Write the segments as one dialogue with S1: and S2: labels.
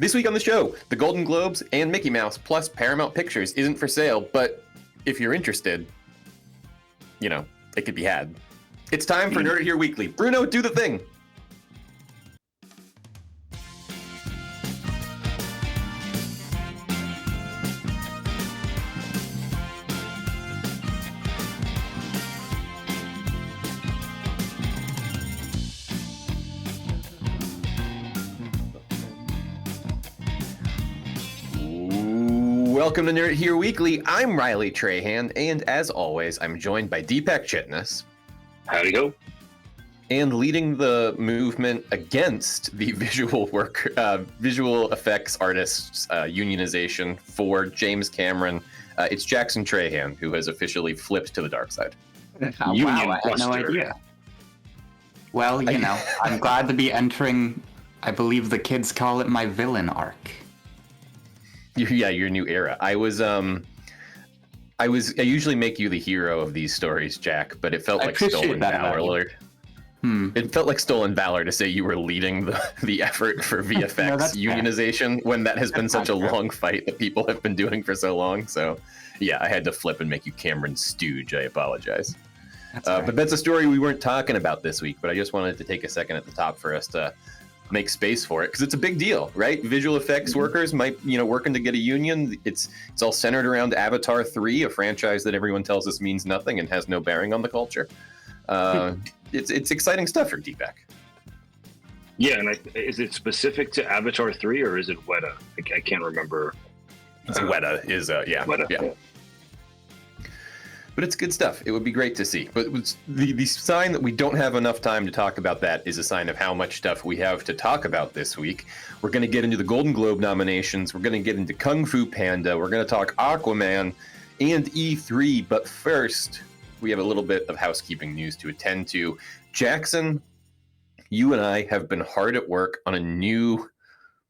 S1: This week on the show, the Golden Globes and Mickey Mouse plus Paramount Pictures isn't for sale, but if you're interested, it could be had. It's time for Nerd It Here Weekly. Bruno, do the thing. Welcome to Nerd It Here Weekly. I'm Riley Trahan, and as always, I'm joined by Deepak Chitnis.
S2: Howdy ho.
S1: And leading the movement against the visual effects artists unionization for James Cameron, it's Jackson Trahan, who has officially flipped to the dark side.
S3: Wow, I had no idea. Well, I'm glad to be entering, I believe the kids call it my villain arc.
S1: Yeah, your new era. I usually make you the hero of these stories, Jack, but it felt like stolen valor. It felt like stolen valor to say you were leading the effort for VFX unionization when that has been such a long fight that people have been doing for so long. So, yeah, I had to flip and make you Cameron Stooge. I apologize. But that's a story we weren't talking about this week, but I just wanted to take a second at the top for us to make space for it, because it's a big deal, right? Visual effects workers might, working to get a union. It's all centered around Avatar 3, a franchise that everyone tells us means nothing and has no bearing on the culture. It's exciting stuff for Deepak.
S2: Yeah, and is it specific to Avatar 3 or is it Weta? I can't remember.
S1: It's Weta. Weta. Yeah. But it's good stuff. It would be great to see. But the sign that we don't have enough time to talk about that is a sign of how much stuff we have to talk about this week. We're going to get into the Golden Globe nominations. We're going to get into Kung Fu Panda. We're going to talk Aquaman and E3. But first, we have a little bit of housekeeping news to attend to. Jackson, you and I have been hard at work on a new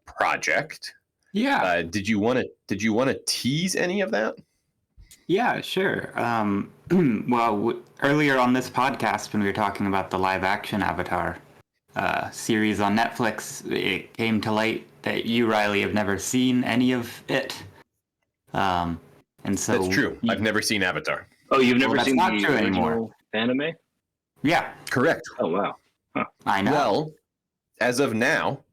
S1: project.
S3: Yeah.
S1: Did you want to tease any of that?
S3: Yeah, sure. Well, earlier on this podcast, when we were talking about the live-action Avatar series on Netflix, it came to light that you, Riley, have never seen any of it. And so
S1: that's true. I've never seen Avatar.
S2: Oh, you've never seen
S3: the
S2: original
S3: anymore.
S2: Anime?
S3: Yeah.
S1: Correct.
S2: Oh, wow. Huh.
S3: I know.
S1: Well, as of now,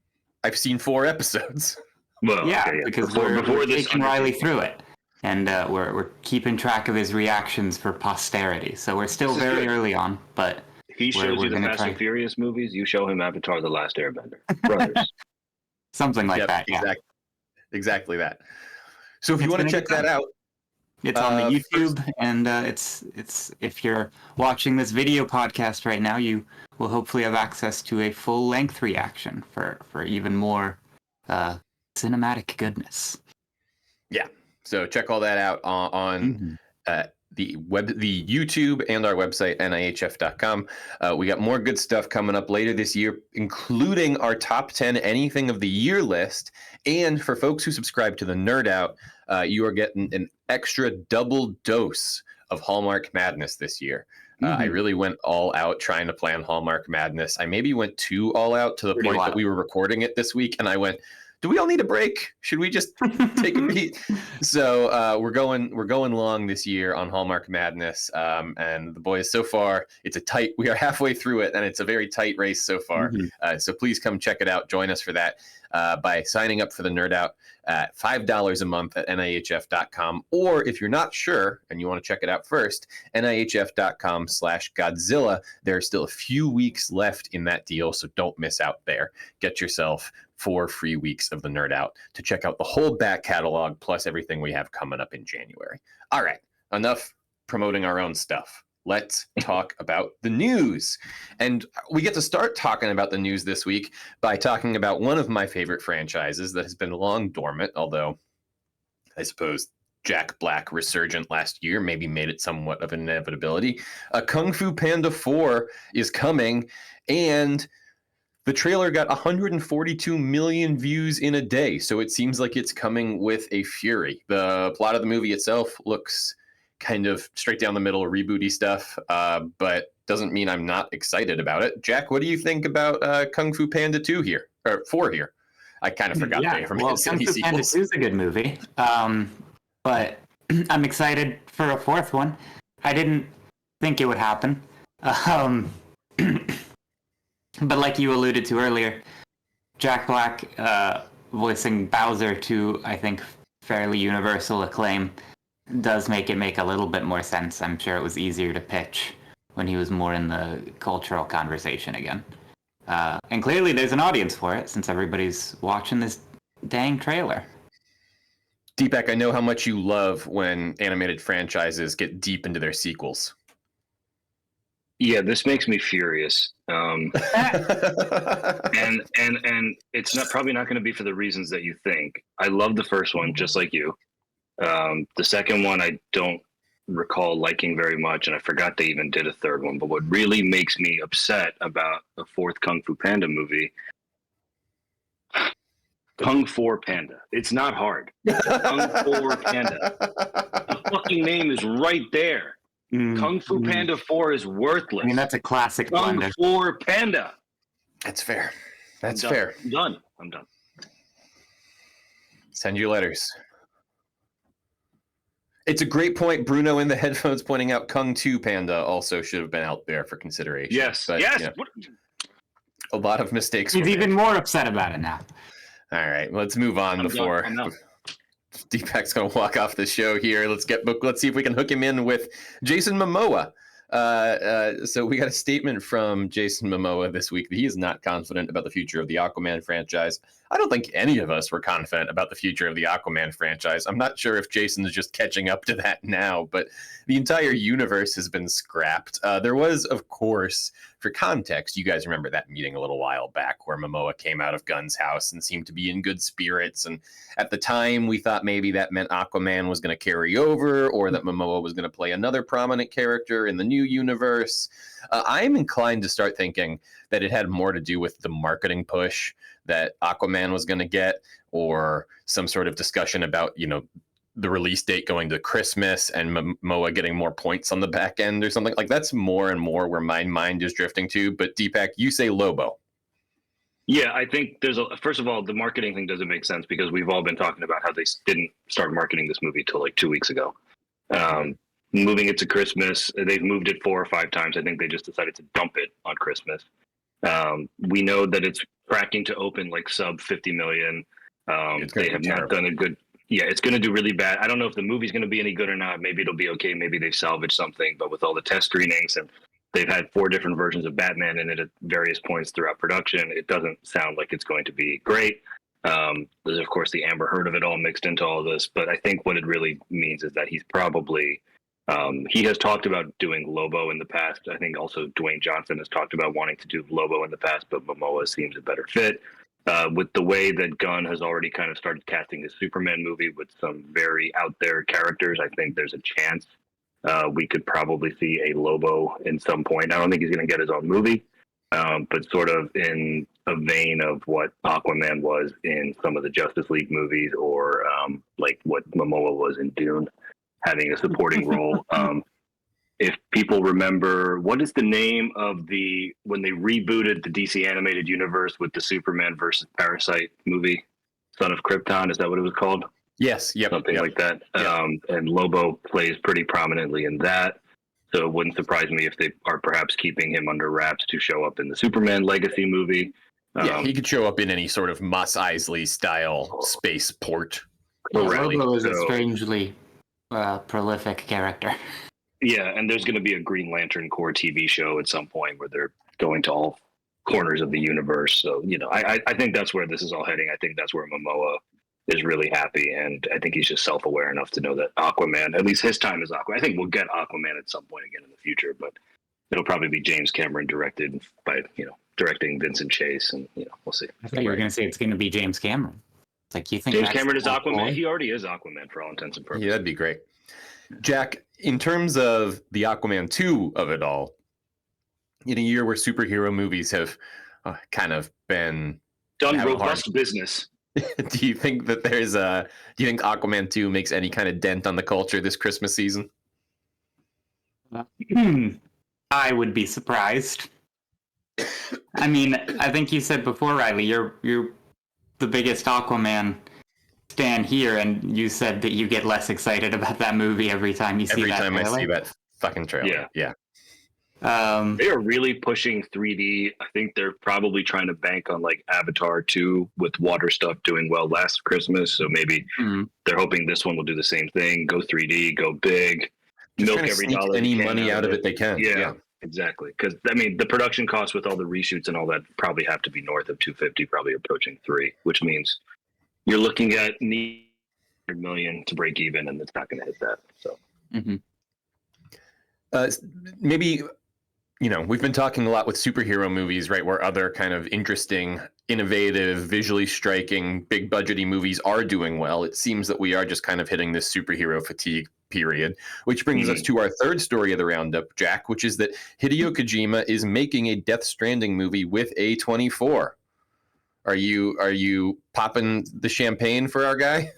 S1: I've seen 4 episodes.
S3: Well, yeah, okay, because we're taking Riley through it. And we're keeping track of his reactions for posterity. So we're still very early on, but
S2: he shows you the Fast and Furious movies. You show him Avatar: The Last Airbender. Brothers.
S3: Something like that. Yeah.
S1: Exactly that. So if you want to check that out,
S3: it's on the YouTube, and it's if you're watching this video podcast right now, you will hopefully have access to a full-length reaction for even more cinematic goodness.
S1: Yeah. So check all that out on the YouTube and our website, NIHF.com. We got more good stuff coming up later this year, including our top 10 anything of the year list. And for folks who subscribe to the Nerd Out, you are getting an extra double dose of Hallmark Madness this year. I really went all out trying to plan Hallmark Madness. I maybe went too all out to the point that we were recording it this week, and I went, do we all need a break? Should we just take a beat? So we're going long this year on Hallmark Madness, and the boys, so far we are halfway through it, and it's a very tight race so far. So please come check it out. Join us for that by signing up for the Nerd Out at $5 a month at NIHF.com, or if you're not sure and you want to check it out first, NIHF.com/Godzilla. There are still a few weeks left in that deal, so don't miss out there. Get yourself 4 free weeks of the Nerd Out to check out the whole back catalog plus everything we have coming up in January. All right, enough promoting our own stuff. Let's talk about the news. And we get to start talking about the news this week by talking about one of my favorite franchises that has been long dormant, although I suppose Jack Black resurgent last year maybe made it somewhat of an inevitability. Kung Fu Panda 4 is coming, and the trailer got 142 million views in a day, so it seems like it's coming with a fury. The plot of the movie itself looks kind of straight down the middle, rebooty stuff, but doesn't mean I'm not excited about it. Jack, what do you think about Kung Fu Panda 2 here, or 4 here? I kind of forgot they ever made
S3: Kung
S1: any
S3: Fu Panda
S1: sequels.
S3: 2 is a good movie. But I'm excited for a fourth one. I didn't think it would happen. But like you alluded to earlier, Jack Black voicing Bowser to, I think, fairly universal acclaim does make it make a little bit more sense. I'm sure it was easier to pitch when he was more in the cultural conversation again. And clearly there's an audience for it since everybody's watching this dang trailer.
S1: Deepak, I know how much you love when animated franchises get deep into their sequels.
S2: Yeah, this makes me furious. And it's probably not going to be for the reasons that you think. I love the first one, just like you. The second one, I don't recall liking very much, and I forgot they even did a third one. But what really makes me upset about a fourth Kung Fu Panda movie, Kung Fu Panda. It's not hard. Kung Fu Panda. The fucking name is right there. Kung Fu Panda 4 is worthless.
S3: I mean, that's a classic
S2: Kung
S3: blunder.
S2: Fu Panda.
S1: That's fair. That's fair.
S2: I'm done.
S1: Send your letters. It's a great point. Bruno in the headphones pointing out Kung Fu Panda also should have been out there for consideration.
S2: Yes.
S1: But,
S2: yes.
S1: You know, a lot of mistakes.
S3: He's even more upset about it now.
S1: All right, let's move on before Deepak's going to walk off the show here. Let's see if we can hook him in with Jason Momoa. So we got a statement from Jason Momoa this week that he is not confident about the future of the Aquaman franchise. I don't think any of us were confident about the future of the Aquaman franchise. I'm not sure if Jason is just catching up to that now, but the entire universe has been scrapped. There was, of course, for context, you guys remember that meeting a little while back where Momoa came out of Gunn's house and seemed to be in good spirits. And at the time, we thought maybe that meant Aquaman was going to carry over or that Momoa was going to play another prominent character in the new universe. I'm inclined to start thinking that it had more to do with the marketing push that Aquaman was going to get, or some sort of discussion about, the release date going to Christmas and Momoa getting more points on the back end or something. Like, that's more and more where my mind is drifting to. But Deepak, you say Lobo.
S2: Yeah, I think first of all, the marketing thing doesn't make sense because we've all been talking about how they didn't start marketing this movie till like 2 weeks ago. Moving it to Christmas, they've moved it 4 or 5 times. I think they just decided to dump it on Christmas. We know that it's tracking to open like sub 50 million. They have not done a good. Yeah, it's going to do really bad. I don't know if the movie's going to be any good or not. Maybe it'll be okay. Maybe they've salvaged something. But with all the test screenings and they've had 4 different versions of Batman in it at various points throughout production, it doesn't sound like it's going to be great. There's, of course, the Amber Heard of it all mixed into all this. But I think what it really means is that he's probably he has talked about doing Lobo in the past. I think also Dwayne Johnson has talked about wanting to do Lobo in the past, but Momoa seems a better fit. With the way that Gunn has already kind of started casting his Superman movie with some very out there characters, I think there's a chance we could probably see a Lobo in some point. I don't think he's going to get his own movie, but sort of in a vein of what Aquaman was in some of the Justice League movies, or like what Momoa was in Dune, having a supporting role. If people remember, what is the name of when they rebooted the DC animated universe with the Superman versus Parasite movie, Son of Krypton? Is that what it was called?
S1: Yes. Yep.
S2: Something like that. Yep. And Lobo plays pretty prominently in that. So it wouldn't surprise me if they are perhaps keeping him under wraps to show up in the Superman Legacy movie.
S1: Yeah, he could show up in any sort of Mos Eisley style space port.
S3: Lobo is a strangely prolific character.
S2: Yeah, and there's going to be a Green Lantern Corps TV show at some point where they're going to all corners of the universe. So, I think that's where this is all heading. I think that's where Momoa is really happy, and I think he's just self-aware enough to know that Aquaman, at least his time is Aquaman. I think we'll get Aquaman at some point again in the future, but it'll probably be James Cameron directed by, directing Vincent Chase, and, we'll see.
S3: I thought you were going to say it's going to be James Cameron. It's like, you think
S2: James Cameron is Aquaman? He already is Aquaman for all intents and purposes.
S1: Yeah, that'd be great. Jack, in terms of the Aquaman 2 of it all, in a year where superhero movies have kind of been
S2: done robust business,
S1: do you think that do you think Aquaman 2 makes any kind of dent on the culture this Christmas season?
S3: I would be surprised. I mean, I think you said before, Riley, you're the biggest Aquaman stan here, and you said that you get less excited about that movie every time you see that
S1: Every time
S3: trailer.
S1: I see that fucking trailer. Yeah.
S2: They are really pushing 3D. I think they're probably trying to bank on like Avatar 2 with water stuff doing well last Christmas. So maybe they're hoping this one will do the same thing. Go 3D, go big,
S1: Just
S2: milk
S1: trying to
S2: every
S1: sneak
S2: dollar
S1: any
S2: they can
S1: money out of it they can.
S2: Yeah, exactly. Because I mean, the production costs with all the reshoots and all that probably have to be north of 250, probably approaching 3, which means you're looking at $100 million to break even, and it's not going to hit that. So
S1: maybe, you know, we've been talking a lot with superhero movies, right, where other kind of interesting, innovative, visually striking, big budgety movies are doing well. It seems that we are just kind of hitting this superhero fatigue period, which brings us to our third story of the roundup, Jack, which is that Hideo Kojima is making a Death Stranding movie with A24. Are you popping the champagne for our guy?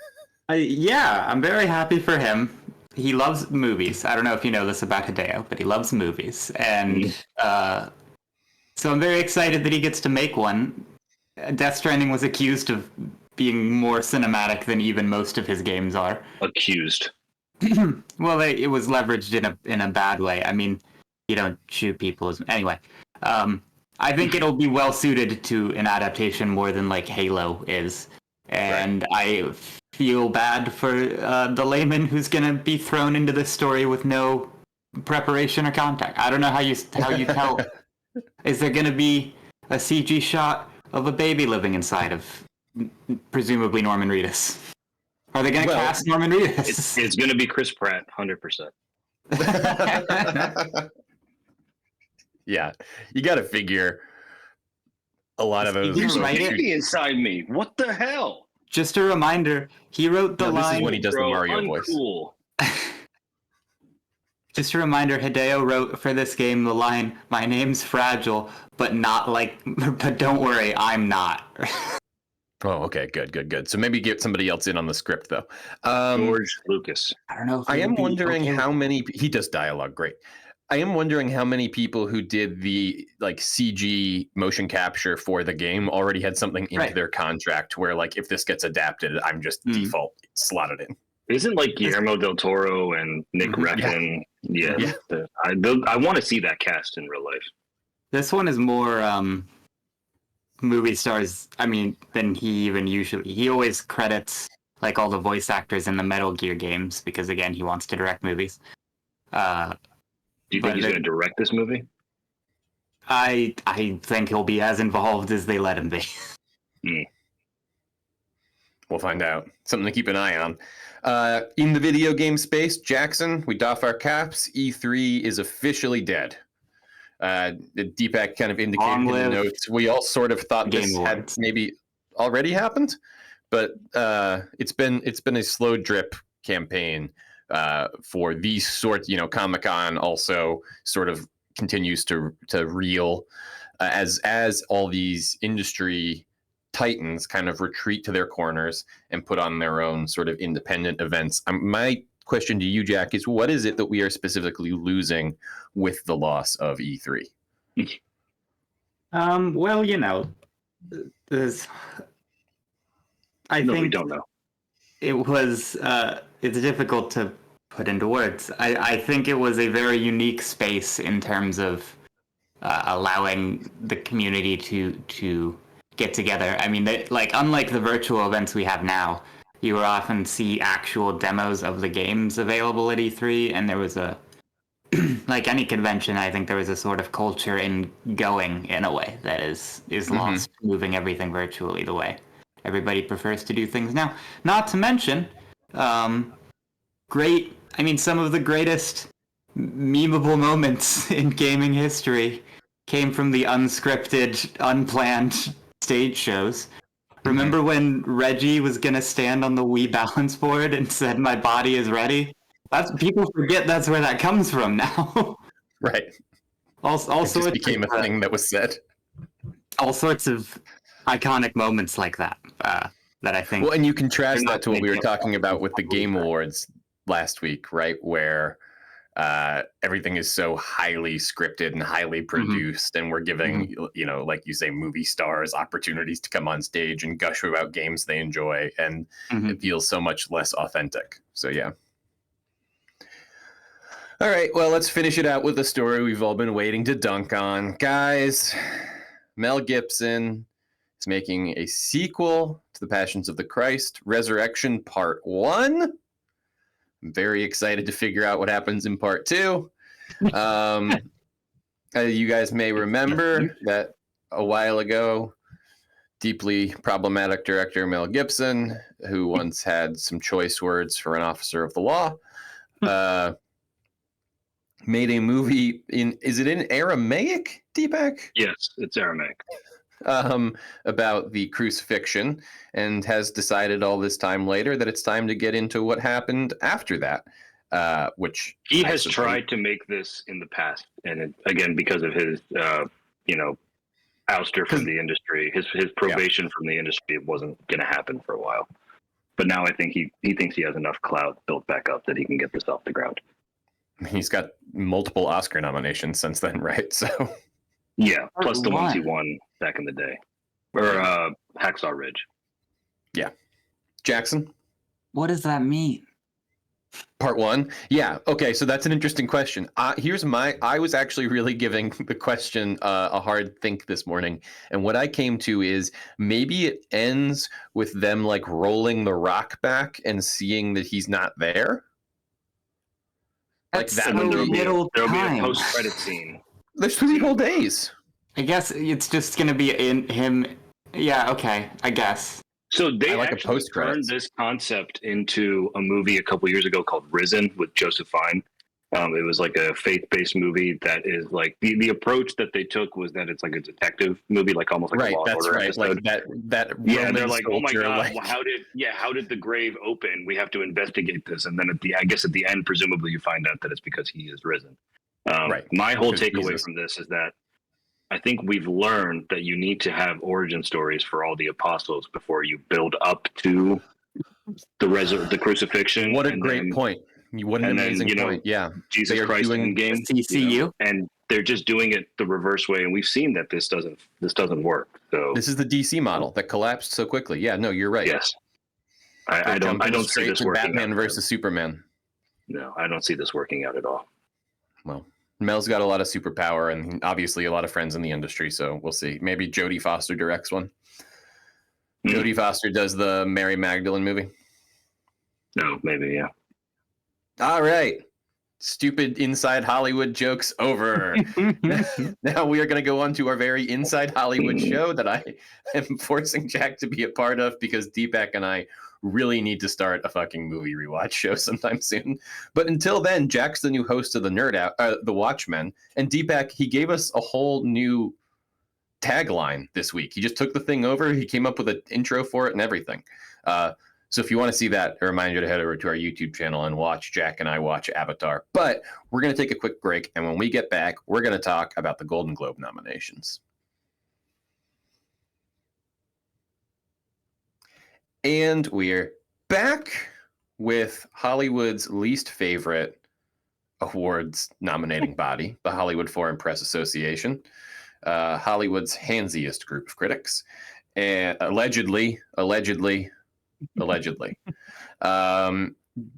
S3: Yeah, I'm very happy for him. He loves movies. I don't know if you know this about Hideo, but he loves movies. And so I'm very excited that he gets to make one. Death Stranding was accused of being more cinematic than even most of his games are.
S2: Accused.
S3: Well, it was leveraged in a bad way. I mean, you don't shoot people. Anyway, I think it'll be well suited to an adaptation more than like Halo is. And I feel bad for the layman who's going to be thrown into this story with no preparation or contact. I don't know how you tell. Is there going to be a CG shot of a baby living inside of presumably Norman Reedus? Are they going to cast Norman Reedus?
S2: It's going to be Chris Pratt, 100%.
S1: Yeah, you got to figure a lot of those.
S2: There's a baby inside me. What the hell?
S3: Just a reminder, he wrote the line.
S1: This is when he does the Mario voice.
S3: Just a reminder, Hideo wrote for this game the line, "My name's Fragile, but don't worry, I'm not."
S1: Oh, okay, good. So maybe get somebody else in on the script, though.
S2: George Lucas.
S3: I don't know.
S1: I am wondering how many. He does dialogue great. I am wondering how many people who did the like CG motion capture for the game already had something into their contract where, like, if this gets adapted, I'm just default slotted in.
S2: Isn't like Guillermo del Toro and Nick Refn? Yeah. I want to see that cast in real life.
S3: This one is more movie stars. I mean, than he even usually. He always credits like all the voice actors in the Metal Gear games because again, he wants to direct movies.
S2: Do you think he's going to direct this movie?
S3: I think he'll be as involved as they let him be.
S1: We'll find out. Something to keep an eye on. In the video game space, Jackson, we doff our caps. E3 is officially dead. Deepak kind of indicated in the notes. We all sort of thought this had maybe already happened, but it's been a slow drip campaign. For these sorts, Comic-Con also sort of continues to reel as all these industry titans kind of retreat to their corners and put on their own sort of independent events. My question to you, Jack, is what is it that we are specifically losing with the loss of E3?
S3: Well, I think
S2: we don't know.
S3: It was it's difficult to put into words. I think it was a very unique space in terms of allowing the community to get together. I mean, unlike the virtual events we have now, you will often see actual demos of the games available at E3, and there was like any convention, I think there was a sort of culture in going in a way that is lost, moving everything virtually the way everybody prefers to do things now. Not to mention, some of the greatest memeable moments in gaming history came from the unscripted, unplanned stage shows. Remember when Reggie was going to stand on the Wii balance board and said, "My body is ready"? People forget that's where that comes from now.
S1: Right.
S3: Also,
S1: it became a thing that was said.
S3: All sorts of iconic moments like that that I think.
S1: Well, and you contrast that to what we were talking about with the Game Awards last week, right? Where everything is so highly scripted and highly produced, and we're giving like you say, movie stars opportunities to come on stage and gush about games they enjoy, and it feels so much less authentic. So yeah. All right, well, let's finish it out with the story we've all been waiting to dunk on. Guys, Mel Gibson is making a sequel to The Passions of the Christ, Resurrection Part 1. I'm very excited to figure out what happens in Part 2. You guys may remember that a while ago, deeply problematic director Mel Gibson, who once had some choice words for an officer of the law, made a movie is it in Aramaic, Deepak?
S2: Yes, it's Aramaic.
S1: About the crucifixion, and has decided all this time later that it's time to get into what happened after that, which
S2: he has tried to make this in the past, and again, because of his ouster from the industry, his probation from the industry, it wasn't going to happen for a while. But now I think he thinks he has enough clout built back up that he can get this off the ground.
S1: He's got multiple Oscar nominations since then, right? So
S2: yeah, plus the ones he won back in the day, or Hacksaw Ridge.
S1: Yeah, Jackson,
S3: what does that mean?
S1: Part 1? Yeah. Okay. So that's an interesting question. I was actually really giving the question a hard think this morning. And what I came to is maybe it ends with them like rolling the rock back and seeing that he's not there.
S3: That's
S1: like that.
S3: So little
S2: there'll
S3: time.
S2: be a post-credit scene.
S1: There's 3 whole days.
S3: I guess it's just going to be in him. Yeah. Okay. I guess.
S2: So they
S1: like
S2: actually turned this concept into a movie a couple years ago called Risen with Joseph Fiennes. It was like a faith-based movie that is like the approach that they took was that it's like a detective movie, like almost like a Law and Order episode.
S1: Like that.
S2: Yeah,
S1: Roman
S2: they're like, oh my
S1: soldier,
S2: god, how did the grave open? We have to investigate this, and then at the end, presumably you find out that it's because he is risen. My whole takeaway from this is that I think we've learned that you need to have origin stories for all the apostles before you build up to the crucifixion.
S1: What a great point. What an amazing point. Yeah.
S2: Jesus Christ in game.
S3: TCU.
S2: And they're just doing it the reverse way. And we've seen that this doesn't work. So
S1: this is the DC model that collapsed so quickly. Yeah, no, you're right.
S2: Yes. I don't see this working.
S1: Batman versus Superman.
S2: No, I don't see this working out at all.
S1: Well, Mel's got a lot of superpower and obviously a lot of friends in the industry, so we'll see. Maybe Jodie Foster directs one. Jodie Foster does the Mary Magdalene movie.
S2: No, maybe, yeah.
S1: All right. Stupid inside Hollywood jokes over. Now we are going to go on to our very inside Hollywood show that I am forcing Jack to be a part of because Deepak and I really need to start a fucking movie rewatch show sometime soon. But until then, Jack's the new host of the Watchmen, and Deepak, he gave us a whole new tagline this week. He just took the thing over. He came up with an intro for it and everything. So if you want to see that, I remind you to head over to our YouTube channel and watch Jack and I watch Avatar. But we're going to take a quick break, and when we get back, we're going to talk about the Golden Globe nominations. And we're back with Hollywood's least favorite awards nominating body, the Hollywood Foreign Press Association, Hollywood's handsiest group of critics, and allegedly.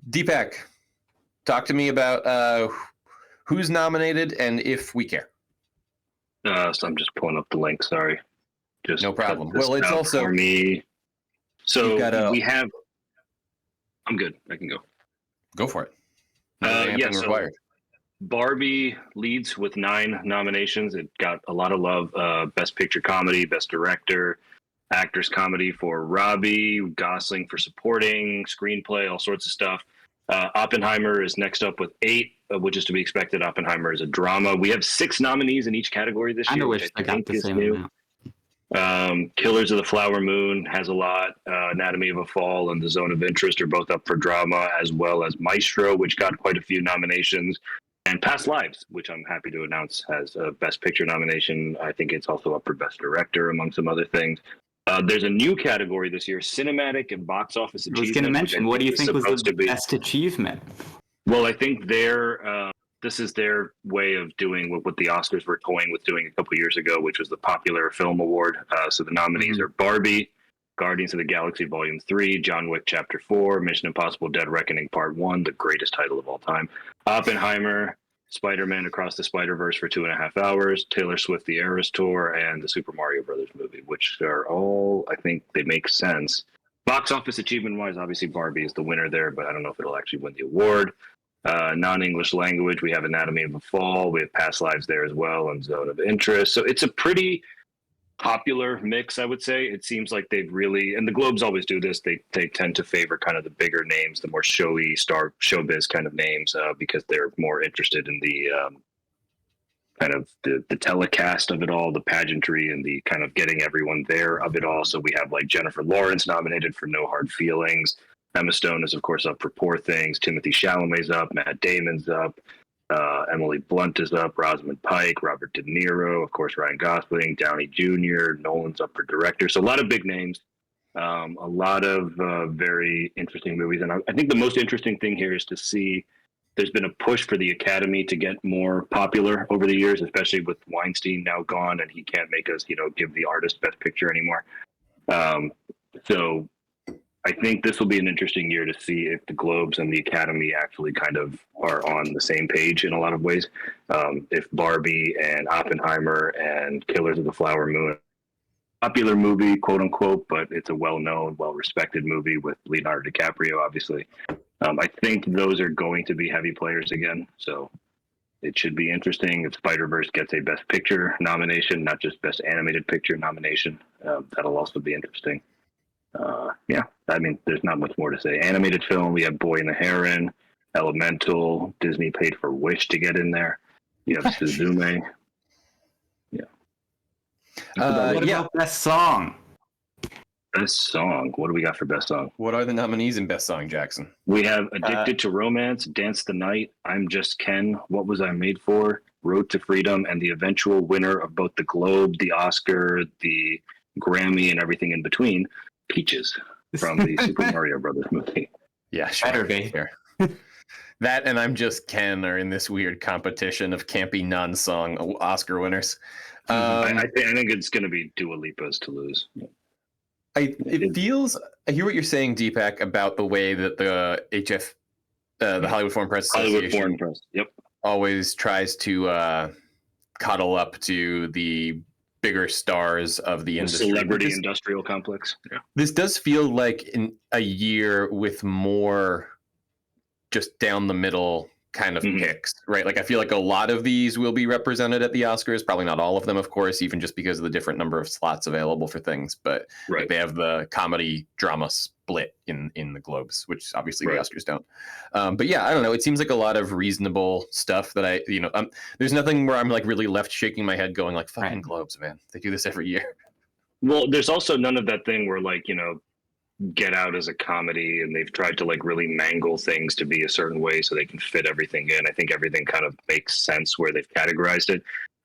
S1: Deepak, talk to me about who's nominated and if we care.
S2: So I'm just pulling up the link. Sorry, just
S1: no problem. Well, it's also
S2: for me. So we have. I'm good. I can go.
S1: Go for it.
S2: Yeah. So Barbie leads with 9 nominations. It got a lot of love. Best Picture Comedy, Best Director, Actress Comedy for Robbie, Gosling for Supporting, Screenplay, all sorts of stuff. Oppenheimer is next up with 8, which is to be expected. Oppenheimer is a drama. We have 6 nominees in each category this year.
S3: I wish I got the same amount.
S2: Killers of the Flower Moon has a lot. Anatomy of a Fall and The Zone of Interest are both up for drama, as well as Maestro, which got quite a few nominations. And Past Lives, which I'm happy to announce has a Best Picture nomination. I think it's also up for Best Director, among some other things. There's a new category this year, Cinematic and Box Office Achievement.
S3: I was going to mention, what do you think was the best achievement?
S2: Well, I think their this is their way of doing what the Oscars were toying with doing a couple years ago, which was the Popular Film Award. So the nominees are Barbie, Guardians of the Galaxy Volume 3, John Wick Chapter 4, Mission Impossible Dead Reckoning Part 1, the greatest title of all time, Oppenheimer, Spider-Man Across the Spider-Verse for 2.5 hours, Taylor Swift The Eras Tour, and the Super Mario Brothers movie, which are all, I think they make sense. Box office achievement-wise, obviously Barbie is the winner there, but I don't know if it'll actually win the award. Non-English language, we have Anatomy of a Fall, we have Past Lives there as well, and Zone of Interest. So it's a pretty popular mix, I would say. It seems like they've really, and the Globes always do this, they tend to favor kind of the bigger names, the more showy star showbiz kind of names, because they're more interested in the kind of the telecast of it all, the pageantry and the kind of getting everyone there of it all. So we have like Jennifer Lawrence nominated for No Hard Feelings. Emma Stone is, of course, up for Poor Things. Timothy Chalamet's up. Matt Damon's up. Emily Blunt is up. Rosamund Pike, Robert De Niro, of course, Ryan Gosling, Downey Jr., Nolan's up for director. So a lot of big names, a lot of very interesting movies. And I think the most interesting thing here is to see there's been a push for the Academy to get more popular over the years, especially with Weinstein now gone and he can't make us, give the artist Best Picture anymore. So I think this will be an interesting year to see if the Globes and the Academy actually kind of are on the same page in a lot of ways. If Barbie and Oppenheimer and Killers of the Flower Moon, popular movie, quote unquote, but it's a well-known, well-respected movie with Leonardo DiCaprio, obviously. I think those are going to be heavy players again. So it should be interesting if Spider-Verse gets a Best Picture nomination, not just Best Animated Picture nomination. That'll also be interesting. Yeah, I mean, there's not much more to say. Animated film, we have Boy and the Heron, Elemental, Disney paid for Wish to get in there. You have Suzume. Yeah.
S3: What about Best Song?
S2: Best Song. What do we got for Best Song?
S1: What are the nominees in Best Song, Jackson?
S2: We have Addicted to Romance, Dance the Night, I'm Just Ken, What Was I Made For, Road to Freedom, and the eventual winner of both the Globe, the Oscar, the Grammy, and everything in between, Peaches from the Super Mario Brothers movie.
S1: Yeah, sure.
S3: Better be.
S1: Sure. That and I'm Just Ken are in this weird competition of campy non-song Oscar winners.
S2: I think it's going to be Dua Lipa's to lose.
S1: It feels. I hear what you're saying, Deepak, about the way that the HF, the Hollywood Foreign Press Association, always tries to cuddle up to the bigger stars of the industry.
S2: Celebrity industrial complex. Yeah.
S1: This does feel like in a year with more just down the middle kind of picks, right? Like I feel like a lot of these will be represented at the Oscars, probably not all of them, of course, even just because of the different number of slots available for things, but like they have the comedy drama split in the Globes, which obviously the Oscars don't. But yeah, I don't know. It seems like a lot of reasonable stuff that there's nothing where I'm like really left shaking my head going like, fucking Globes, man. They do this every year.
S2: Well, there's also none of that thing where like, Get Out as a comedy and they've tried to like really mangle things to be a certain way so they can fit everything in. I think everything kind of makes sense where they've categorized it.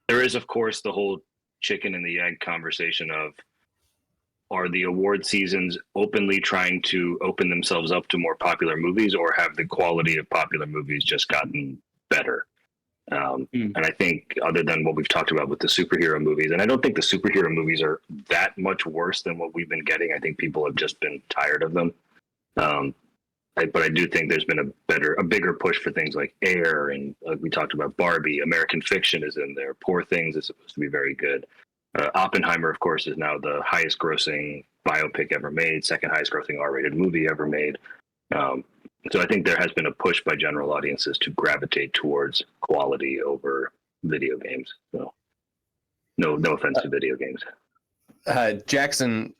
S2: There is, of course, the whole chicken and the egg conversation of, are the award seasons openly trying to open themselves up to more popular movies, or have the quality of popular movies just gotten better? And I think other than what we've talked about with the superhero movies, and I don't think the superhero movies are that much worse than what we've been getting. I think people have just been tired of them. But I do think there's been a bigger push for things like Air, and like we talked about Barbie, American Fiction is in there. Poor Things is supposed to be very good. Oppenheimer, of course, is now the highest grossing biopic ever made, second highest grossing R-rated movie ever made. So I think there has been a push by general audiences to gravitate towards quality over video games. So no offense to video games.
S1: Jackson,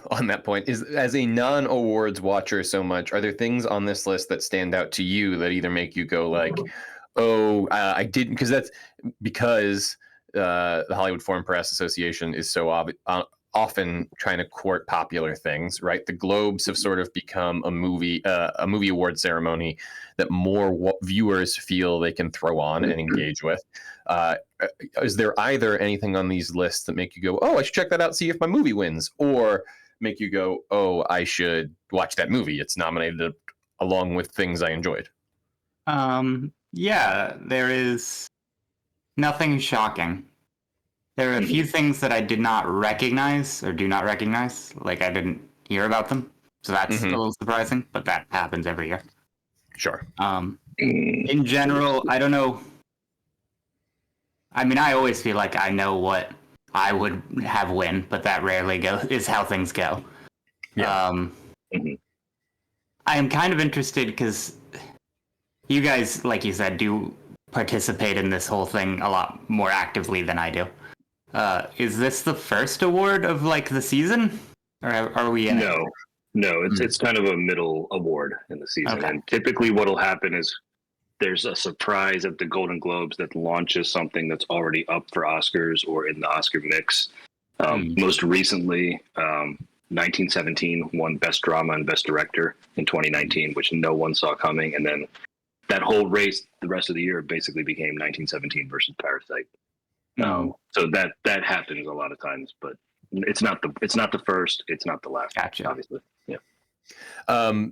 S1: on that point, is as a non-awards watcher so much, are there things on this list that stand out to you that either make you go like, I didn't, because the Hollywood Foreign Press Association is so often trying to court popular things, right? The Globes have sort of become a movie award ceremony that more viewers feel they can throw on and engage with. Is there either anything on these lists that make you go, I should check that out, see if my movie wins, or make you go, I should watch that movie, it's nominated along with things I enjoyed?
S3: Yeah, there is nothing shocking. There are a few things that I did not recognize or do not recognize, like I didn't hear about them. So that's a little surprising, but that happens every year.
S1: Sure.
S3: In general, I don't know. I mean, I always feel like I know what I would have win, but that rarely is how things go.
S1: Yeah.
S3: I am kind of interested because you guys, like you said, do participate in this whole thing a lot more actively than I do. Is this the first award of like the season, or are we in it?
S2: No, it's kind of a middle award in the season,
S3: Okay.
S2: and typically what'll happen is there's a surprise at the Golden Globes that launches something that's already up for Oscars or in the Oscar mix. Most recently, 1917 won Best Drama and Best Director in 2019, which no one saw coming, and then that whole race the rest of the year basically became 1917 versus Parasite. So that happens a lot of times, but it's not the first, it's not the last.
S3: Gotcha.
S2: Obviously. Yeah.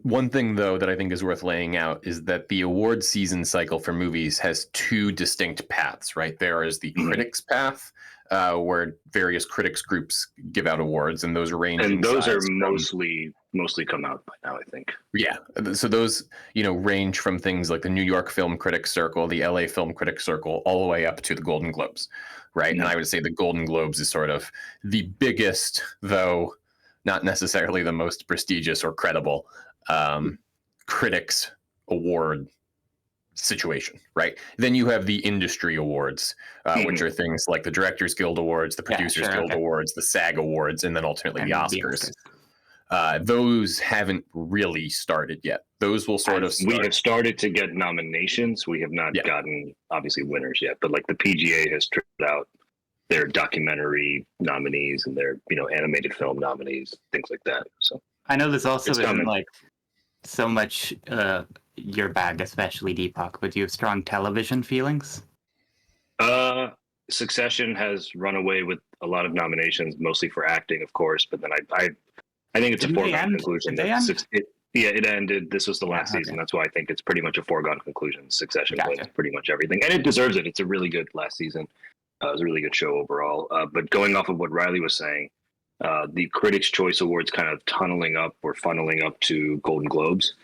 S1: One thing though that I think is worth laying out is that the award season cycle for movies has two distinct paths, right? There is the critics path, where various critics groups give out awards, and those range.
S2: And those are mostly come out by now, I think.
S1: Yeah. So those, range from things like the New York Film Critics Circle, the LA Film Critics Circle, all the way up to the Golden Globes, right? And I would say the Golden Globes is sort of the biggest, though not necessarily the most prestigious or credible critics award situation, right? Then you have the industry awards, which are things like the Directors Guild Awards, the Producers Guild Awards, the SAG Awards, and then ultimately the Oscars. Those haven't really started yet. Those will sort of start.
S2: We have started to get nominations. We have not gotten, obviously, winners yet. But like the PGA has tricked out their documentary nominees and their animated film nominees, things like that. So
S3: I know this also isn't like so much your bag, especially Deepak, but do you have strong television feelings?
S2: Succession has run away with a lot of nominations, mostly for acting, of course. But then I think it's a foregone conclusion. It ended. This was the last season. That's why I think it's pretty much a foregone conclusion. Succession wins pretty much everything, and it deserves it. It's a really good last season. It was a really good show overall. But going off of what Riley was saying, the Critics' Choice Awards kind of funneling up to Golden Globes.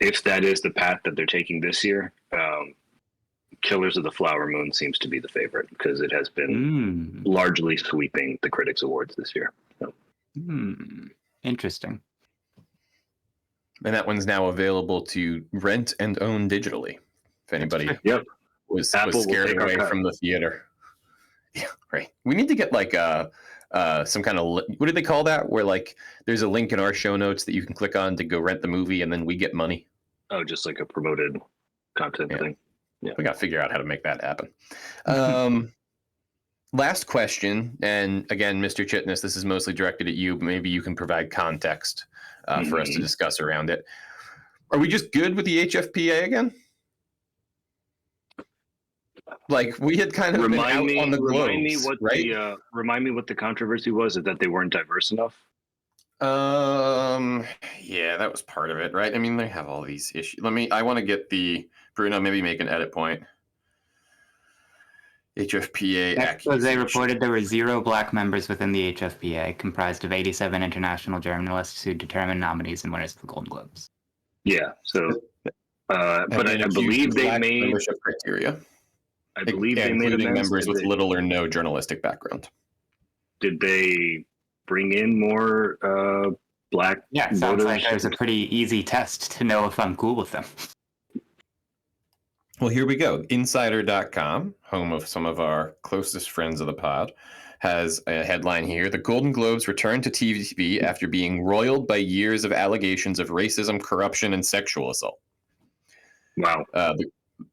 S2: If that is the path that they're taking this year, Killers of the Flower Moon seems to be the favorite because it has been largely sweeping the Critics' Awards this year. So.
S3: Interesting.
S1: And that one's now available to rent and own digitally. If anybody was scared away from the theater. Yeah, right. We need to get like some kind of, what do they call that? Where like there's a link in our show notes that you can click on to go rent the movie and then we get money.
S2: Oh, just like a promoted content thing. Yeah.
S1: We got to figure out how to make that happen. Last question. And again, Mr. Chitness, this is mostly directed at you, but maybe you can provide context for us to discuss around it. Are we just good with the HFPA again? Like we had kind of been out on the Globes, right?
S2: Remind me what the controversy was, is that they weren't diverse enough?
S1: Yeah, that was part of it, right? I mean, they have all these issues. I want to get Bruno, maybe make an edit point. HFPA.
S3: So they reported there were 0 Black members within the HFPA, comprised of 87 international journalists who determine nominees and winners of the Golden Globes.
S2: Yeah, so, but I believe they made
S1: membership criteria.
S2: I believe they made
S1: including members with little or no journalistic background.
S2: Did they bring in more Black voters?
S3: Yeah, it sounds like there's a pretty easy test to know if I'm cool with them.
S1: Well, here we go. Insider.com, home of some of our closest friends of the pod, has a headline here. The Golden Globes returned to TV after being roiled by years of allegations of racism, corruption, and sexual assault.
S2: Wow.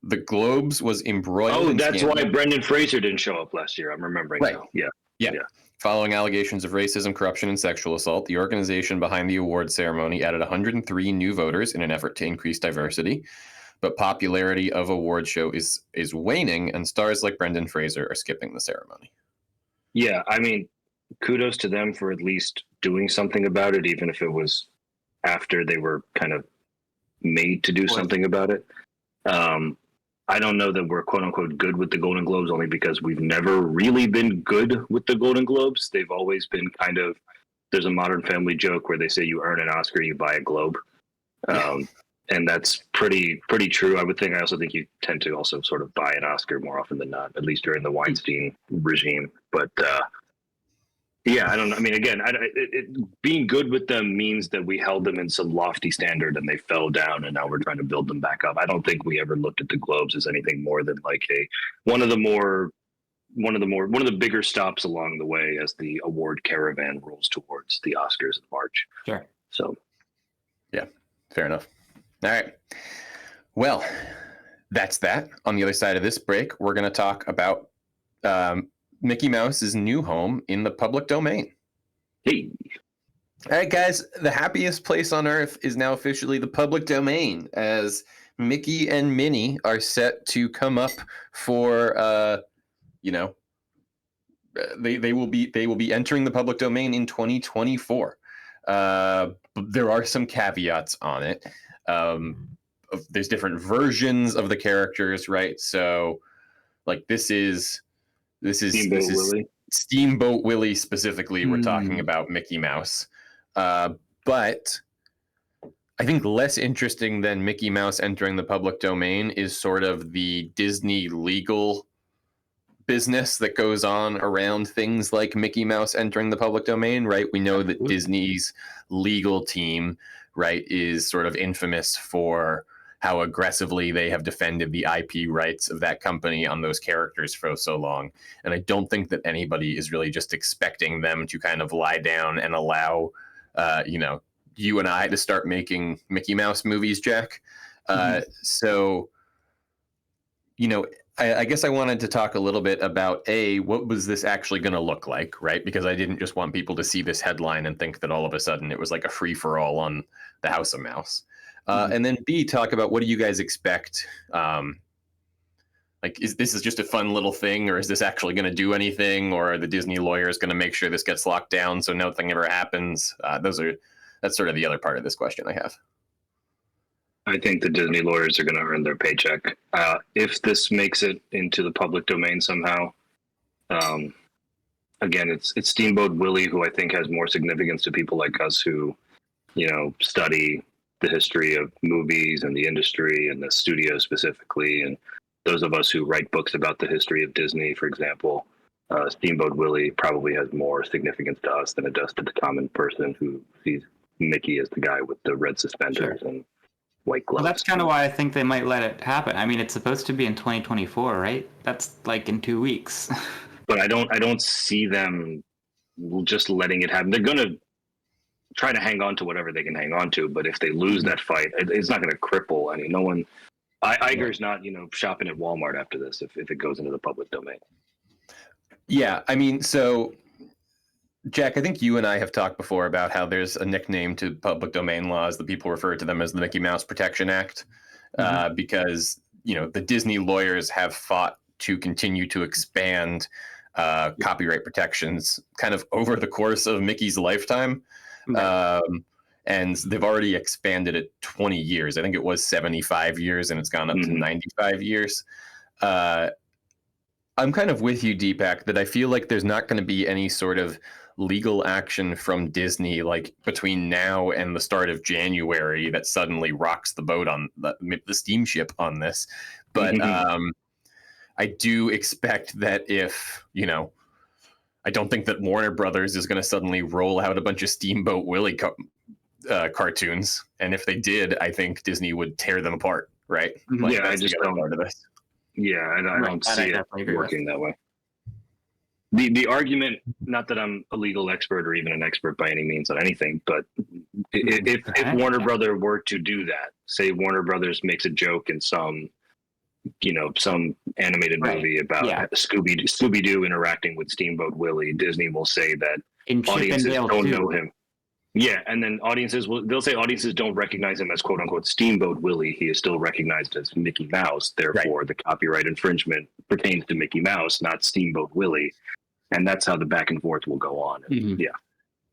S1: The Globes was embroiled in
S2: that's
S1: scandal.
S2: why Brendan Fraser didn't show up last year. I'm remembering now. Yeah.
S1: Following allegations of racism, corruption, and sexual assault, the organization behind the award ceremony added 103 new voters in an effort to increase diversity. But popularity of award show is waning, and stars like Brendan Fraser are skipping the ceremony.
S2: Yeah, I mean, kudos to them for at least doing something about it, even if it was after they were kind of made to do something about it. I don't know that we're quote unquote good with the Golden Globes, only because we've never really been good with the Golden Globes. They've always been kind of, there's a Modern Family joke where they say you earn an Oscar, you buy a Globe. And that's pretty true. I also think you tend to also sort of buy an Oscar more often than not, at least during the Weinstein regime. But yeah, I don't know. I mean, again, being good with them means that we held them in some lofty standard and they fell down, and now we're trying to build them back up. I don't think we ever looked at the Globes as anything more than like one of the bigger stops along the way as the award caravan rolls towards the Oscars in March.
S3: Sure.
S2: So,
S1: yeah, fair enough. All right. Well, that's that. On the other side of this break, we're going to talk about Mickey Mouse's new home in the public domain.
S2: Hey.
S1: All right, guys, the happiest place on earth is now officially the public domain, as Mickey and Minnie are set to come up for, they will be entering the public domain in 2024. There are some caveats on it. There's different versions of the characters, right? So, like, this is Steamboat Willie specifically. We're talking about Mickey Mouse. But I think less interesting than Mickey Mouse entering the public domain is sort of the Disney legal business that goes on around things like Mickey Mouse entering the public domain, right? We know that Disney's legal team, right, is sort of infamous for how aggressively they have defended the IP rights of that company on those characters for so long. And I don't think that anybody is really just expecting them to kind of lie down and allow, you and I to start making Mickey Mouse movies, Jack. So, I guess I wanted to talk a little bit about what was this actually going to look like, right? Because I didn't just want people to see this headline and think that all of a sudden it was like a free-for-all on the House of Mouse. And then B, talk about, what do you guys expect? Is this just a fun little thing, or is this actually going to do anything, or are the Disney lawyers going to make sure this gets locked down so nothing ever happens? That's sort of the other part of this question I have.
S2: I think the Disney lawyers are going to earn their paycheck. If this makes it into the public domain somehow, again, it's Steamboat Willie, who I think has more significance to people like us who, study the history of movies and the industry and the studio specifically, and those of us who write books about the history of Disney, for example. Steamboat Willie probably has more significance to us than it does to the common person who sees Mickey as the guy with the red suspenders and white gloves.
S3: Well, that's kind of why I think they might let it happen. I mean, it's supposed to be in 2024, right? That's like in 2 weeks.
S2: But I don't see them just letting it happen. They're going to try to hang on to whatever they can hang on to, but if they lose that fight, it's not going to cripple. I mean, no one. Iger's not, shopping at Walmart after this if it goes into the public domain.
S1: Yeah, I mean, so Jack, I think you and I have talked before about how there's a nickname to public domain laws that people refer to them as the Mickey Mouse Protection Act, because, the Disney lawyers have fought to continue to expand copyright protections kind of over the course of Mickey's lifetime. And they've already expanded it 20 years. I think it was 75 years and it's gone up to 95 years. I'm kind of with you, Deepak, that I feel like there's not going to be any sort of legal action from Disney like between now and the start of January that suddenly rocks the boat on the steamship on this. But I do expect that if, I don't think that Warner Brothers is going to suddenly roll out a bunch of Steamboat Willie cartoons. And if they did, I think Disney would tear them apart, right? Like,
S2: I just don't part of this. Yeah, and I don't see it working that way. The argument, not that I'm a legal expert or even an expert by any means on anything, but if Warner Brothers were to do that, say Warner Brothers makes a joke in some animated movie about Scooby-Doo interacting with Steamboat Willie, Disney will say that audiences don't know him. Yeah, and then they'll say audiences don't recognize him as quote unquote Steamboat Willie. He is still recognized as Mickey Mouse. Therefore, the copyright infringement pertains to Mickey Mouse, not Steamboat Willie. And that's how the back and forth will go on.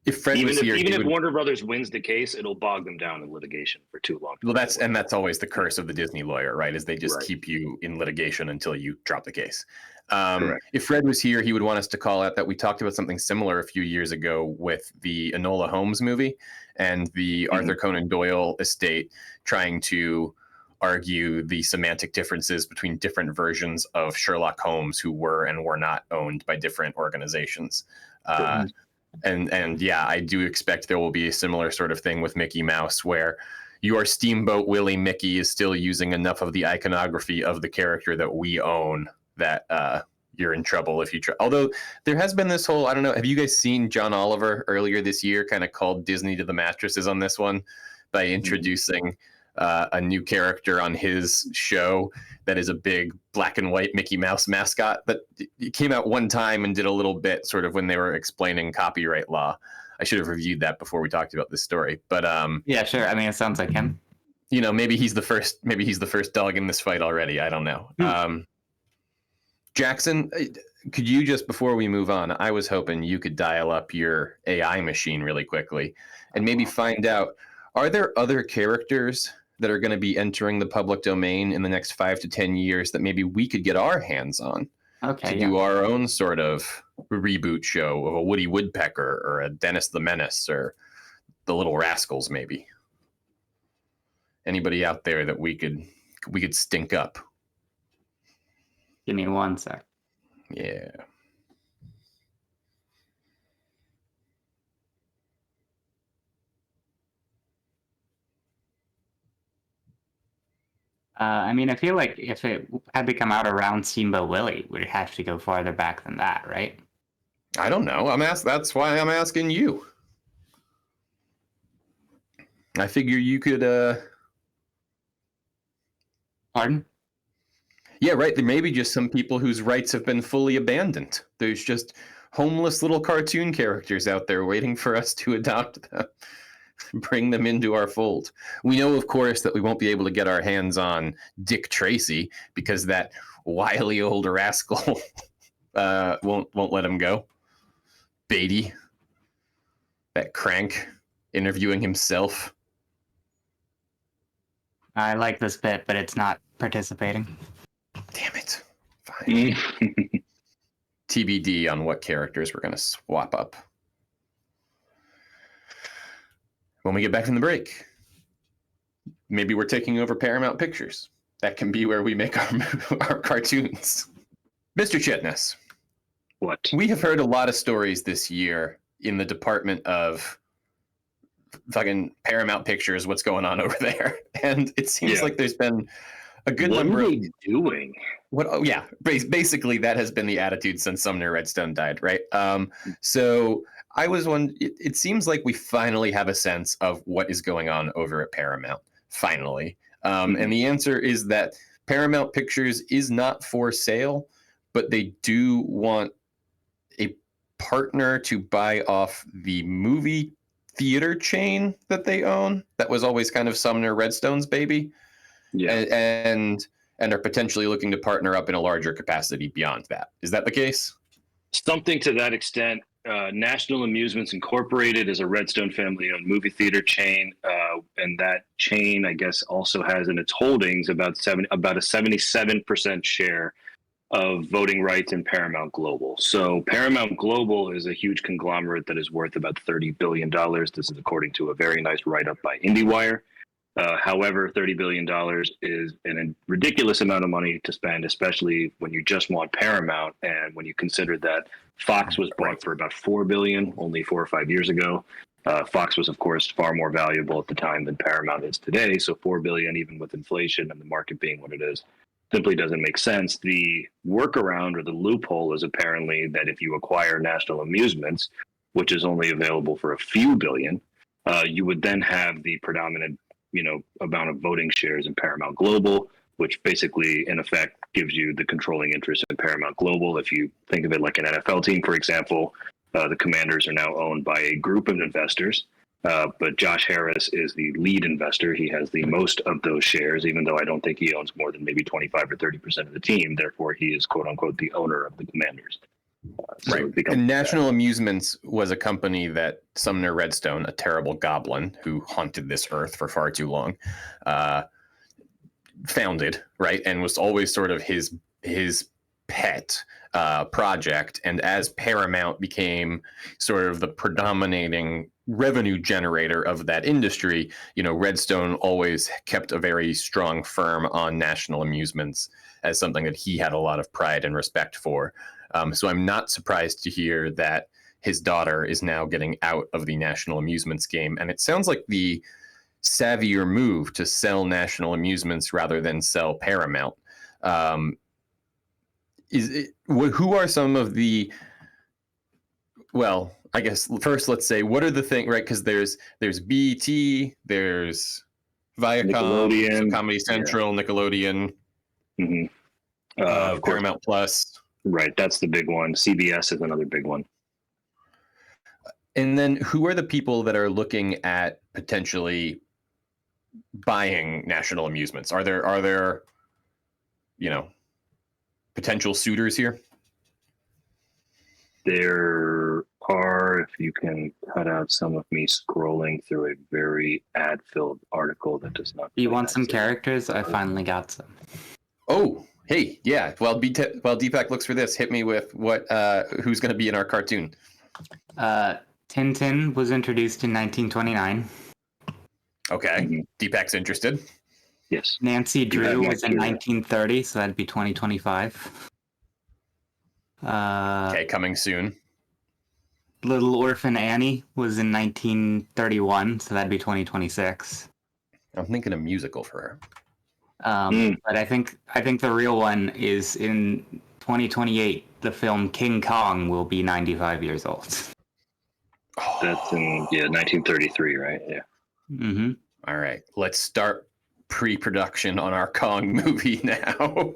S1: if Fred was here,
S2: even if Warner Brothers wins the case, it'll bog them down in litigation for too long.
S1: Well, that's always the curse of the Disney lawyer, right? Is they just keep you in litigation until you drop the case. If Fred was here, he would want us to call out that we talked about something similar a few years ago with the Enola Holmes movie and the Arthur Conan Doyle estate trying to argue the semantic differences between different versions of Sherlock Holmes who were and were not owned by different organizations. And yeah, I do expect there will be a similar sort of thing with Mickey Mouse, where your Steamboat Willie Mickey is still using enough of the iconography of the character that we own that you're in trouble if you try. Although there has been this whole, I don't know, have you guys seen John Oliver earlier this year kind of called Disney to the mattresses on this one by introducing a new character on his show that is a big black and white Mickey Mouse mascot that came out one time and did a little bit sort of when they were explaining copyright law. I should have reviewed that before we talked about this story, but
S3: yeah, sure. I mean, it sounds like him.
S1: You know, maybe he's the first dog in this fight already. I don't know. Jackson, could you just, before we move on, I was hoping you could dial up your AI machine really quickly and maybe find out, are there other characters that are going to be entering the public domain in the next 5 to 10 years that maybe we could get our hands on to do our own sort of reboot show of a Woody Woodpecker or a Dennis the Menace or the Little Rascals, maybe? Anybody out there that we could stink up?
S3: Give me 1 sec.
S1: Yeah.
S3: I mean, I feel like if it had to come out around Steamboat Willie, we'd have to go farther back than that, right?
S1: I don't know. That's why I'm asking you. I figure you could.
S3: Pardon?
S1: Yeah, right. There may be just some people whose rights have been fully abandoned. There's just homeless little cartoon characters out there waiting for us to adopt them. Bring them into our fold. We know, of course, that we won't be able to get our hands on Dick Tracy because that wily old rascal won't let him go. Beatty, that crank, interviewing himself.
S3: I like this bit, but it's not participating.
S1: Damn it. Fine. TBD on what characters we're going to swap up. When we get back from the break, maybe we're taking over Paramount Pictures. That can be where we make our cartoons. Mr. Chitness.
S2: What?
S1: We have heard a lot of stories this year in the department of fucking Paramount Pictures, what's going on over there. And it seems like there's been a good number of...
S2: What are they doing?
S1: Basically that has been the attitude since Sumner Redstone died, right? So I was wondering, it seems like we finally have a sense of what is going on over at Paramount, finally. And the answer is that Paramount Pictures is not for sale, but they do want a partner to buy off the movie theater chain that they own. That was always kind of Sumner Redstone's baby. Yeah. And are potentially looking to partner up in a larger capacity beyond that. Is that the case?
S2: Something to that extent. National Amusements Incorporated is a Redstone family-owned movie theater chain, and that chain, I guess, also has in its holdings about a 77% share of voting rights in Paramount Global. So Paramount Global is a huge conglomerate that is worth about $30 billion. This is according to a very nice write-up by IndieWire. However, $30 billion is a ridiculous amount of money to spend, especially when you just want Paramount. And when you consider that Fox was bought for about $4 billion only 4 or 5 years ago. Fox was, of course, far more valuable at the time than Paramount is today. So $4 billion, even with inflation and the market being what it is, simply doesn't make sense. The workaround or the loophole is apparently that if you acquire National Amusements, which is only available for a few billion, you would then have the predominant amount of voting shares in Paramount Global, which basically, in effect, gives you the controlling interest in Paramount Global. If you think of it like an NFL team, for example, the Commanders are now owned by a group of investors, but Josh Harris is the lead investor. He has the most of those shares, even though I don't think he owns more than maybe 25 or 30% of the team. Therefore, he is, quote unquote, the owner of the Commanders.
S1: Right. And National Amusements was a company that Sumner Redstone, a terrible goblin who haunted this earth for far too long, founded, right? And was always sort of his pet project. And as Paramount became sort of the predominating revenue generator of that industry, Redstone always kept a very strong firm on National Amusements as something that he had a lot of pride and respect for. So I'm not surprised to hear that his daughter is now getting out of the National Amusements game. And it sounds like the savvier move to sell National Amusements rather than sell Paramount. Who are some of the, well, I guess first let's say, what are the things, right? Because there's BET, there's Viacom, so Comedy Central, yeah. Nickelodeon, Paramount Plus.
S2: Right, that's the big one. CBS is another big one.
S1: And then who are the people that are looking at potentially buying National Amusements? Are there potential suitors here?
S2: There are, if you can cut out some of me scrolling through a very ad-filled article that does not.
S3: You want some characters? I finally got some.
S1: Oh, hey, yeah. While Deepak looks for this, hit me with who's going to be in our cartoon.
S3: Tintin was introduced in 1929.
S1: Okay, Deepak's interested.
S2: Yes.
S3: Nancy Drew was in 1930, so that'd be 2025.
S1: Okay, coming soon.
S3: Little Orphan Annie was in 1931, so that'd be 2026.
S1: I'm thinking a musical for her.
S3: But I think the real one is in 2028. The film King Kong will be 95 years old.
S2: Oh. That's in 1933, right? Yeah.
S3: Mm-hmm.
S1: All right, let's start pre-production on our Kong movie now.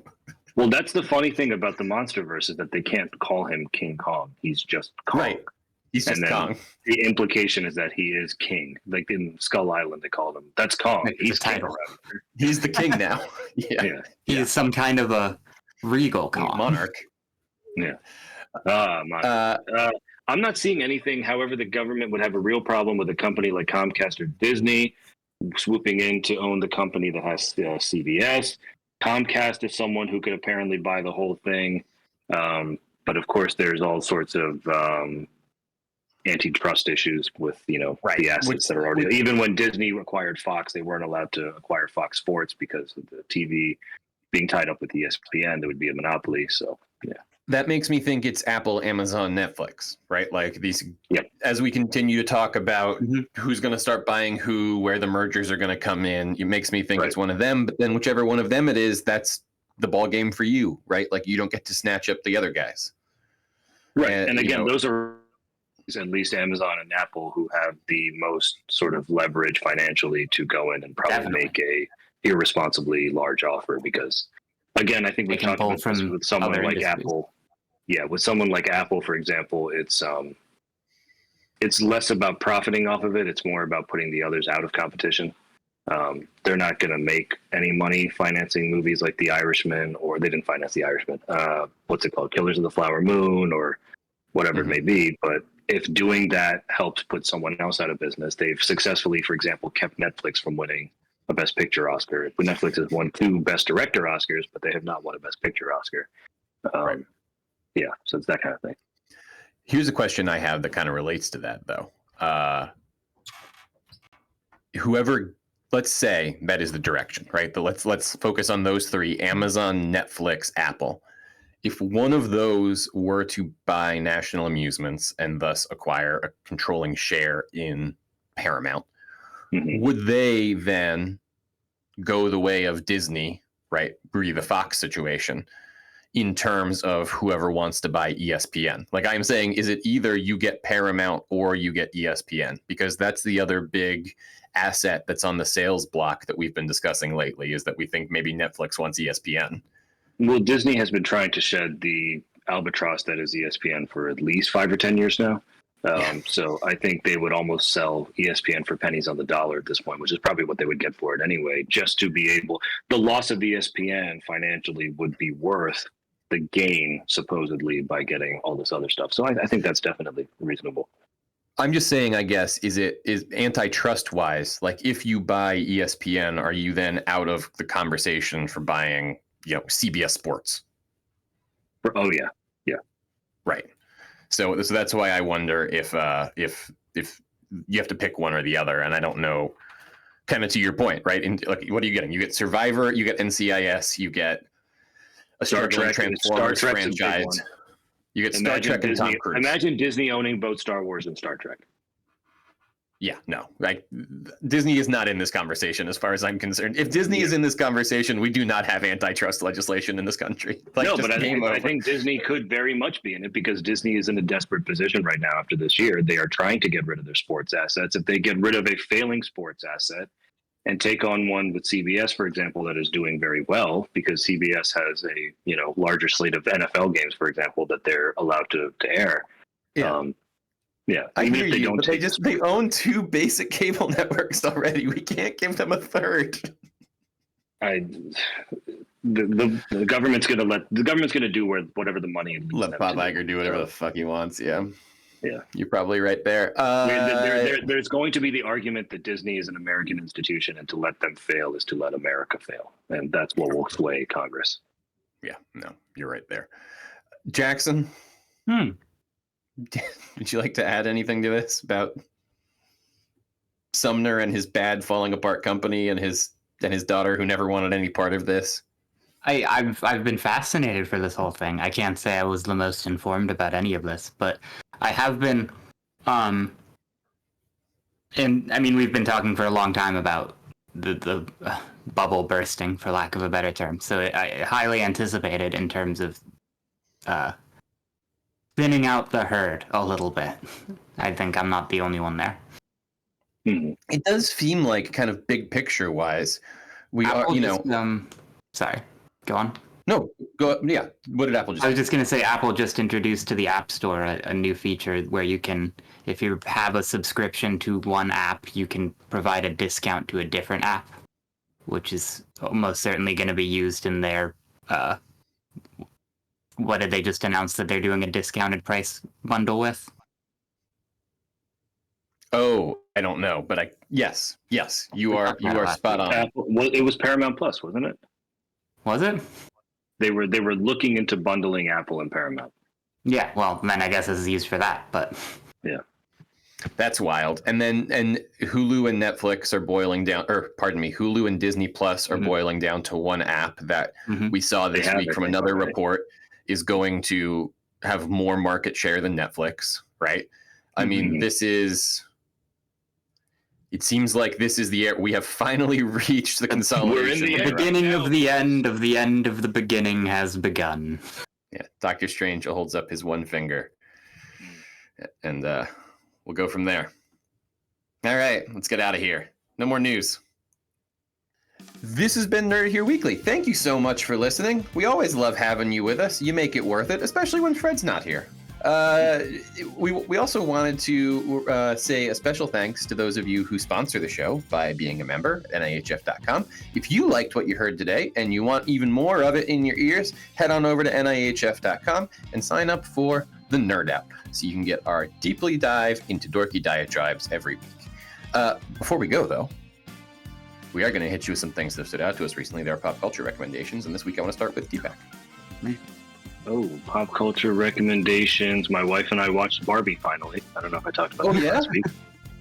S2: Well, that's the funny thing about the MonsterVerse is that they can't call him King Kong. He's just Kong.
S1: Right. He's just Kong.
S2: The implication is that he is king. Like in Skull Island, they called him. That's Kong. He's king.
S1: He's the king now. Yeah.
S3: He's some kind of a regal Kong.
S1: Monarch.
S2: Yeah. I'm not seeing anything. However, the government would have a real problem with a company like Comcast or Disney swooping in to own the company that has CBS. Comcast is someone who could apparently buy the whole thing. But of course, there's all sorts of antitrust issues with, the assets that are already. Even when Disney acquired Fox, they weren't allowed to acquire Fox Sports because of the TV being tied up with ESPN. There would be a monopoly. So, yeah.
S1: That makes me think it's Apple, Amazon, Netflix, right? Like these,
S2: yep.
S1: As we continue to talk about who's going to start buying who, where the mergers are going to come in, it makes me think it's one of them. But then whichever one of them it is, that's the ball game for you, right? Like you don't get to snatch up the other guys.
S2: Right. And again, those are at least Amazon and Apple who have the most sort of leverage financially to go in and probably make a irresponsibly large offer because, again, I think we talked about this with someone like Apple. Yeah, with someone like Apple, for example, it's less about profiting off of it. It's more about putting the others out of competition. They're not going to make any money financing movies like The Irishman, or they didn't finance The Irishman. What's it called? Killers of the Flower Moon, or whatever it may be. But if doing that helps put someone else out of business, they've successfully, for example, kept Netflix from winning a Best Picture Oscar. Netflix has won 2 Best Director Oscars, but they have not won a Best Picture Oscar. Yeah, so it's that kind of thing.
S1: Here's a question I have that kind of relates to that, though. Whoever, let's say that is the direction, right? But let's focus on those 3: Amazon, Netflix, Apple. If one of those were to buy National Amusements and thus acquire a controlling share in Paramount, would they then go the way of Disney, right? Breathe the Fox situation in terms of whoever wants to buy ESPN. Like I'm saying, is it either you get Paramount or you get ESPN? Because that's the other big asset that's on the sales block that we've been discussing lately, is that we think maybe Netflix wants ESPN.
S2: Well, Disney has been trying to shed the albatross that is ESPN for at least 5 or 10 years now. So I think they would almost sell ESPN for pennies on the dollar at this point, which is probably what they would get for it anyway, just to be able, the loss of ESPN financially would be worth the gain supposedly by getting all this other stuff. So I think that's definitely reasonable.
S1: I'm just saying, I guess, is antitrust wise, like if you buy ESPN, are you then out of the conversation for buying, CBS Sports?
S2: Oh yeah.
S1: Right. So that's why I wonder if you have to pick one or the other, and I don't know. Kind of to your point, right? Like, what are you getting? You get Survivor, you get NCIS, you get a Star Trek Transformers franchise. You get Star Trek and Tom Cruise.
S2: Imagine Disney owning both Star Wars and Star Trek.
S1: Yeah, no, like Disney is not in this conversation as far as I'm concerned. If Disney is in this conversation, we do not have antitrust legislation in this country. Like,
S2: no, but I think Disney could very much be in it because Disney is in a desperate position right now after this year. They are trying to get rid of their sports assets. If they get rid of a failing sports asset and take on one with CBS, for example, that is doing very well because CBS has a larger slate of NFL games, for example, that they're allowed to air.
S1: Yeah.
S2: Yeah,
S1: I hear you, but they own two basic cable networks already. We can't give them a third.
S2: The government's gonna do whatever the money.
S1: Let Bob Iger do whatever the fuck he wants. Yeah,
S2: yeah,
S1: you're probably right there.
S2: There's going to be the argument that Disney is an American institution, and to let them fail is to let America fail, and that's what will sway Congress.
S1: Yeah, no, you're right there, Jackson. Would you like to add anything to this about Sumner and his bad falling apart company and his daughter who never wanted any part of this?
S3: I've been fascinated for this whole thing. I can't say I was the most informed about any of this, but I have been. And I mean, we've been talking for a long time about the bubble bursting, for lack of a better term. So I highly anticipated in terms of thinning out the herd a little bit. I think I'm not the only one there.
S1: It does seem like, kind of big picture wise, we
S3: Apple
S1: are,
S3: sorry, go on.
S1: No, go. Yeah, what did Apple just?
S3: I was just going to say, Apple just introduced to the App Store a new feature where you can, if you have a subscription to one app, you can provide a discount to a different app, which is almost certainly going to be used in their. What did they just announce that they're doing a discounted price bundle with?
S1: Oh, I don't know, but yes, you are spot on.
S2: Apple, it was Paramount Plus, wasn't it?
S3: Was it?
S2: They were looking into bundling Apple and Paramount.
S3: Yeah, well, then I guess it's used for that, but
S2: yeah.
S1: That's wild. And Hulu and Netflix are boiling down, Hulu and Disney Plus are boiling down to one app that we saw this week from another report is going to have more market share than Netflix, right? I mean, it seems like this is the we have finally reached the consolidation.
S3: We're in the beginning of the end of the end of the beginning has begun.
S1: Yeah, Doctor Strange holds up his one finger. And we'll go from there. All right, let's get out of here. No more news. This has been Nerd Here Weekly. Thank you so much for listening. We always love having you with us. You make it worth it, especially when Fred's not here. We also wanted to say a special thanks to those of you who sponsor the show by being a member at NIHF.com. If you liked what you heard today and you want even more of it in your ears, head on over to NIHF.com and sign up for the Nerd Out so you can get our deeply dive into dorky diatribes every week. Before we go, though, we are going to hit you with some things that have stood out to us recently. There are pop culture recommendations, and this week I want to start with Deepak.
S2: Oh, pop culture recommendations. My wife and I watched Barbie finally. I don't know if I talked about that last week.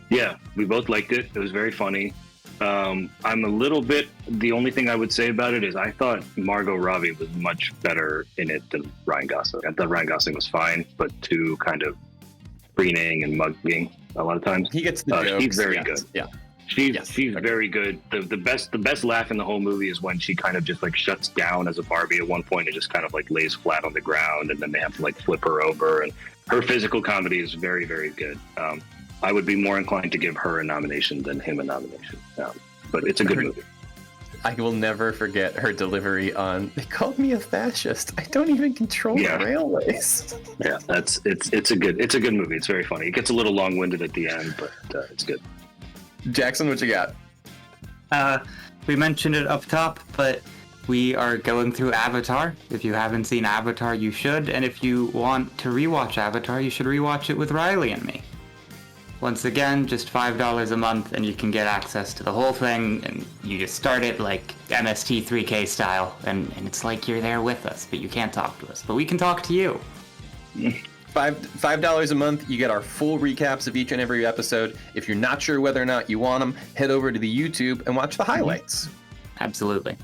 S2: Yeah, we both liked it. It was very funny. I'm a little bit, the only thing I would say about it is I thought Margot Robbie was much better in it than Ryan Gosling. I thought Ryan Gosling was fine, but too kind of preening and mugging a lot of times.
S1: He gets the jokes.
S2: He's very good.
S1: Yeah.
S2: She's very good. The best laugh in the whole movie is when she kind of just like shuts down as a Barbie at one point and just kind of like lays flat on the ground, and then they have to like flip her over. And her physical comedy is very, very good. I would be more inclined to give her a nomination than him a nomination. But it's a good movie.
S1: I will never forget her delivery on, they called me a fascist. I don't even control the railways.
S2: Yeah, it's a good movie. It's very funny. It gets a little long-winded at the end, but it's good.
S1: Jackson, what you got?
S3: We mentioned it up top, but we are going through Avatar. If you haven't seen Avatar, you should. And if you want to rewatch Avatar, you should rewatch it with Riley and me. Once again, just $5 a month, and you can get access to the whole thing, and you just start it like MST 3K style, and it's like you're there with us, but you can't talk to us. But we can talk to you.
S1: $5 a month, you get our full recaps of each and every episode. If you're not sure whether or not you want them, head over to the YouTube and watch the highlights.
S3: Absolutely.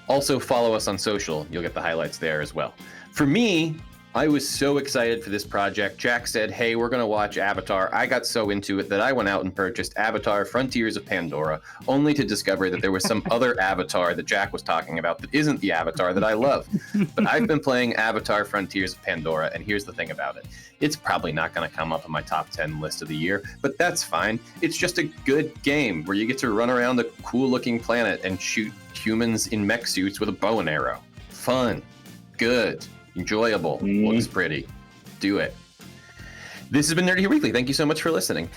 S1: Also, follow us on social. You'll get the highlights there as well. For me, I was so excited for this project. Jack said, hey, we're going to watch Avatar. I got so into it that I went out and purchased Avatar Frontiers of Pandora, only to discover that there was some other Avatar that Jack was talking about that isn't the Avatar that I love. But I've been playing Avatar Frontiers of Pandora, and here's the thing about it. It's probably not going to come up on my top 10 list of the year, but that's fine. It's just a good game where you get to run around a cool-looking planet and shoot humans in mech suits with a bow and arrow. Fun. Good. Enjoyable. Looks pretty. Do it. This has been Nerdy Here Weekly. Thank you so much for listening.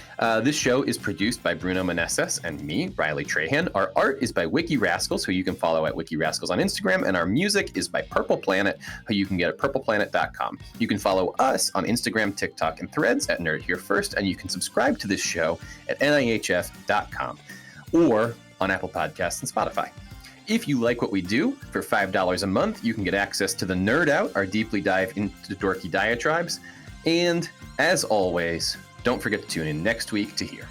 S1: This show is produced by Bruno Meneses and me, Riley Trahan. Our art is by Wiki Rascals, who you can follow at Wiki Rascals on Instagram, and our music is by Purple Planet, who you can get at purpleplanet.com. You can follow us on Instagram, TikTok, and Threads at Nerd Here First, and you can subscribe to this show at NIHF.com or on Apple Podcasts and Spotify. If you like what we do, for $5 a month, you can get access to the Nerd Out, our deeply dive into dorky diatribes. And as always, don't forget to tune in next week to hear.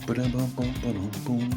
S1: Ba-dum-bum-bum-bum-bum.